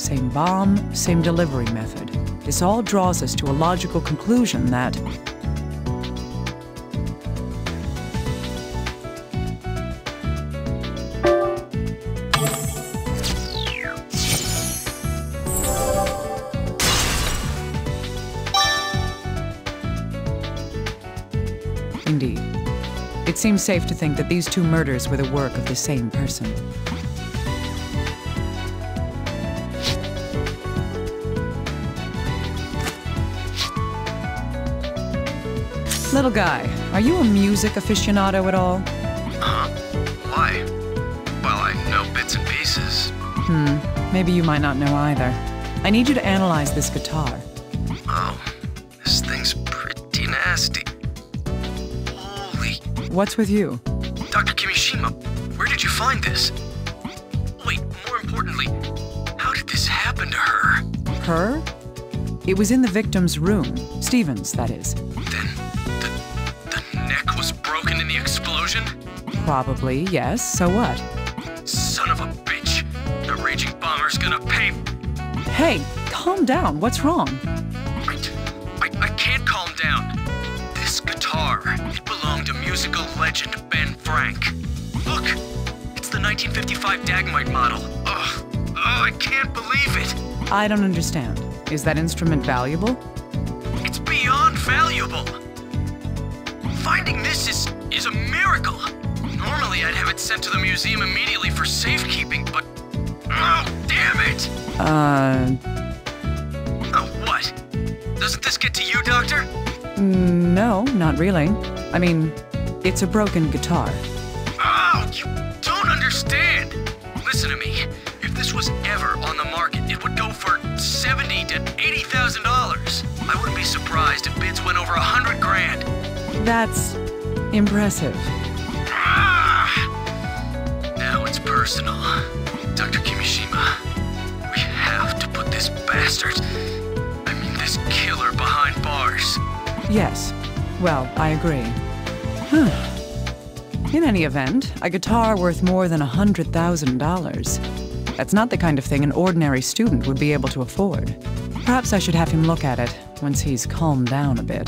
same bomb, same delivery method. This all draws us to a logical conclusion that... Indeed. It seems safe to think that these two murders were the work of the same person. Little guy, are you a music aficionado at all? Why? Well, I know bits and pieces. Maybe you might not know either. I need you to analyze this guitar. Oh, this thing's pretty nasty. Holy... What's with you? Dr. Kimishima, where did you find this? Wait, more importantly, how did this happen to her? Her? It was in the victim's room. Stephen's, that is. Then, the neck was broken in the explosion? Probably, yes. So what? Son of a bitch. The raging bomber's gonna pay... Hey, calm down. What's wrong? I can't calm down. This guitar, it belonged to musical legend Ben Frank. Look, it's the 1955 Dagmite model. Oh, I can't believe it. I don't understand. Is that instrument valuable? It's beyond valuable. Finding this is a miracle. Normally, I'd have it sent to the museum immediately for safekeeping, but... Oh, damn it! What? Doesn't this get to you, Doctor? No, not really. I mean, it's a broken guitar. Oh, you don't understand! Listen to me. If this was ever on the market, it would go for $70,000 to $80,000. I wouldn't be surprised if bids went over $100 grand. That's impressive. Now it's personal. Dr. Kimishima, we have to put this bastard, I mean this killer, behind bars. Yes. Well, I agree. In any event, a guitar worth more than $100,000. That's not the kind of thing an ordinary student would be able to afford. Perhaps I should have him look at it once he's calmed down a bit.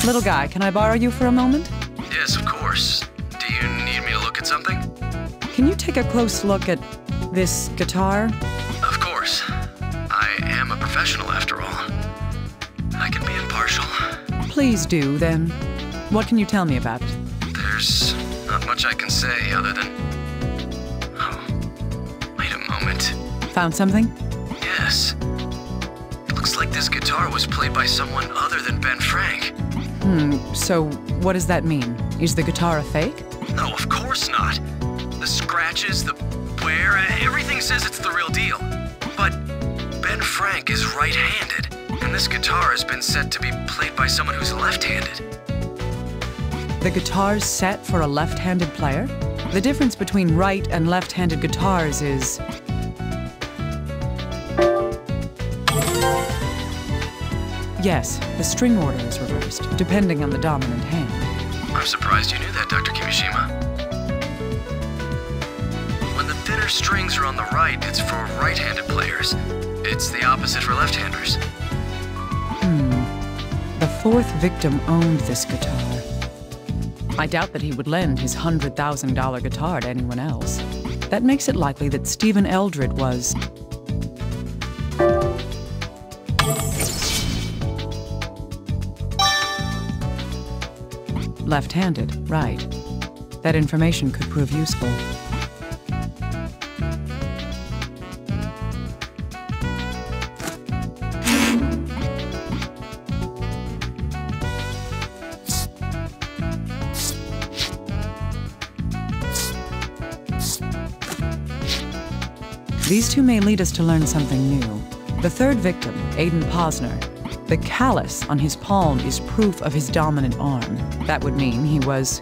Little guy, can I borrow you for a moment? Yes, of course. Do you need me to look at something? Can you take a close look at this guitar? Of course. I am a professional after all. I can be impartial. Please do, then. What can you tell me about it? There's not much I can say other than... Oh, wait a moment. Found something? Yes. It looks like this guitar was played by someone other than Ben Frank. So what does that mean? Is the guitar a fake? No, of course not. The scratches, the wear, everything says it's the real deal. But Ben Frank is right-handed, and this guitar has been said to be played by someone who's left-handed. The guitar's set for a left-handed player? The difference between right and left-handed guitars is... Yes, the string order is reversed, depending on the dominant hand. I'm surprised you knew that, Dr. Kimishima. When the thinner strings are on the right, it's for right-handed players. It's the opposite for left-handers. The fourth victim owned this guitar. I doubt that he would lend his $100,000 guitar to anyone else. That makes it likely that Stephen Eldred was... left-handed, right. That information could prove useful. These two may lead us to learn something new. The third victim, Aiden Posner, the callus on his palm is proof of his dominant arm. That would mean he was...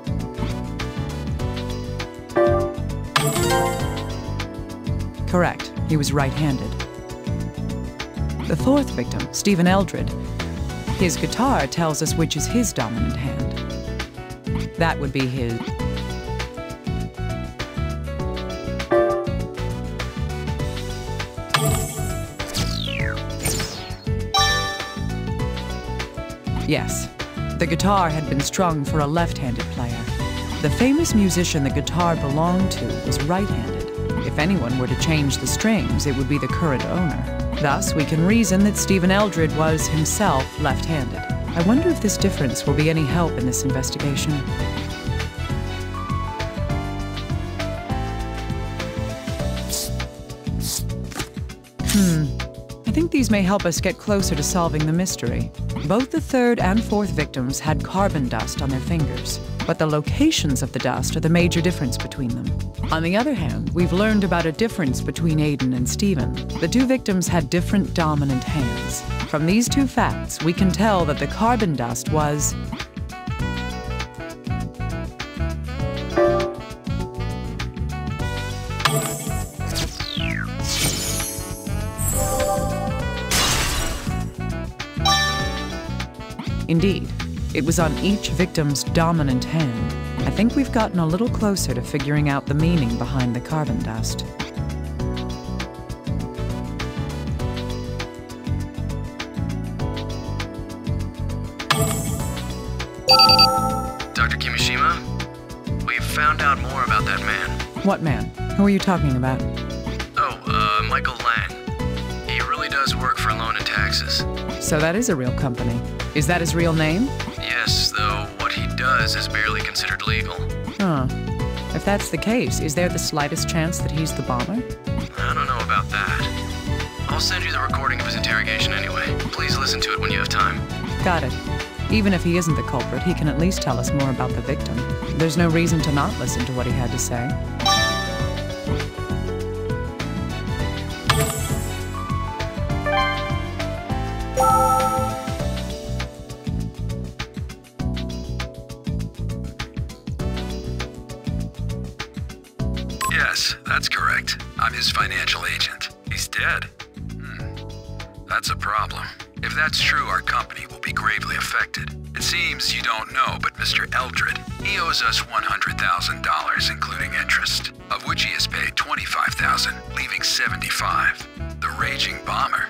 Correct, he was right-handed. The fourth victim, Stephen Eldred, his guitar tells us which is his dominant hand. That would be his... Yes, the guitar had been strung for a left-handed player. The famous musician the guitar belonged to was right-handed. If anyone were to change the strings, it would be the current owner. Thus, we can reason that Stephen Eldred was himself left-handed. I wonder if this difference will be any help in this investigation. I think these may help us get closer to solving the mystery. Both the third and fourth victims had carbon dust on their fingers, but the locations of the dust are the major difference between them. On the other hand, we've learned about a difference between Aiden and Stephen. The two victims had different dominant hands. From these two facts, we can tell that the carbon dust was... Indeed, it was on each victim's dominant hand. I think we've gotten a little closer to figuring out the meaning behind the carbon dust. Dr. Kimishima, we've found out more about that man. What man? Who are you talking about? Oh, Michael Lang. He really does work for Loan and Taxes. So that is a real company. Is that his real name? Yes, though what he does is barely considered legal. Huh. If that's the case, is there the slightest chance that he's the bomber? I don't know about that. I'll send you the recording of his interrogation anyway. Please listen to it when you have time. Got it. Even if he isn't the culprit, he can at least tell us more about the victim. There's no reason to not listen to what he had to say. Yes, that's correct. I'm his financial agent. He's dead. That's a problem. If that's true, our company will be gravely affected. It seems you don't know, but Mr. Eldred, he owes us $100,000, including interest, of which he has paid $25,000, leaving $75,000. The raging bomber.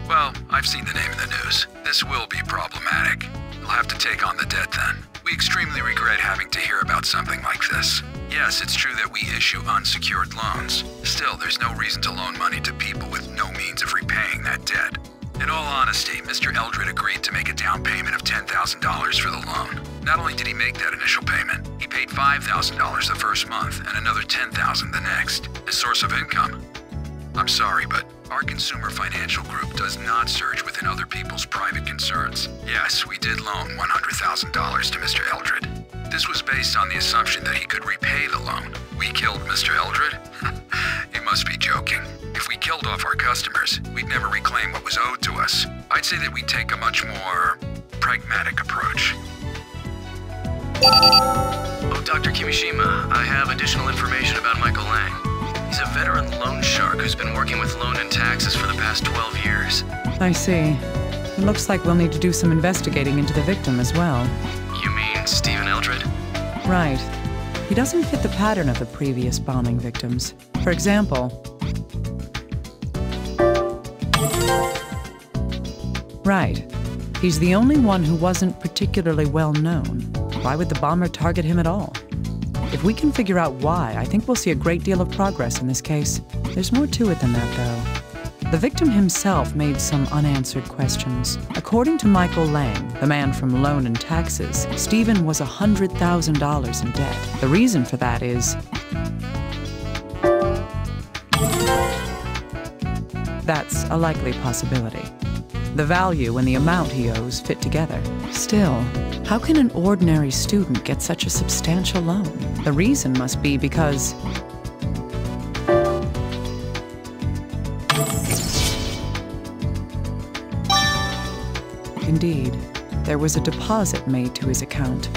Well, I've seen the name in the news. This will be problematic. We'll have to take on the debt then. We extremely regret having to hear about something like this. Yes, it's true that we issue unsecured loans. Still, there's no reason to loan money to people with no means of repaying that debt. In all honesty, Mr. Eldred agreed to make a down payment of $10,000 for the loan. Not only did he make that initial payment, he paid $5,000 the first month and another $10,000 the next. His source of income? I'm sorry, but our consumer financial group does not surge within other people's private concerns. Yes, we did loan $100,000 to Mr. Eldred. This was based on the assumption that he could repay the loan. We killed Mr. Eldred? You must be joking. If we killed off our customers, we'd never reclaim what was owed to us. I'd say that we'd take a much more pragmatic approach. Oh, Dr. Kimishima, I have additional information about Michael Lang. He's a veteran loan shark who's been working with Loan and Taxes for the past 12 years. I see. It looks like we'll need to do some investigating into the victim as well. You mean Stephen Eldred? Right. He doesn't fit the pattern of the previous bombing victims. For example... Right. He's the only one who wasn't particularly well known. Why would the bomber target him at all? If we can figure out why, I think we'll see a great deal of progress in this case. There's more to it than that, though. The victim himself made some unanswered questions. According to Michael Lang, the man from Loan and Taxes, Stephen was $100,000 in debt. The reason for that is... That's a likely possibility. The value and the amount he owes fit together. Still, how can an ordinary student get such a substantial loan? The reason must be because... Indeed, there was a deposit made to his account,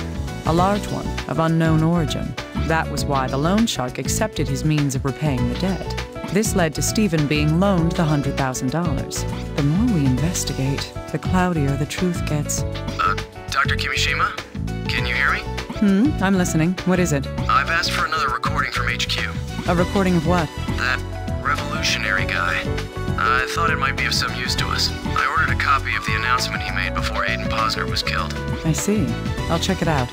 a large one of unknown origin. That was why the loan shark accepted his means of repaying the debt. This led to Stephen being loaned the $100,000. The more we investigate, the cloudier the truth gets. Dr. Kimishima? Can you hear me? I'm listening. What is it? I've asked for another recording from HQ. A recording of what? That revolutionary guy. I thought it might be of some use to us. I ordered a copy of the announcement he made before Aiden Posner was killed. I see. I'll check it out.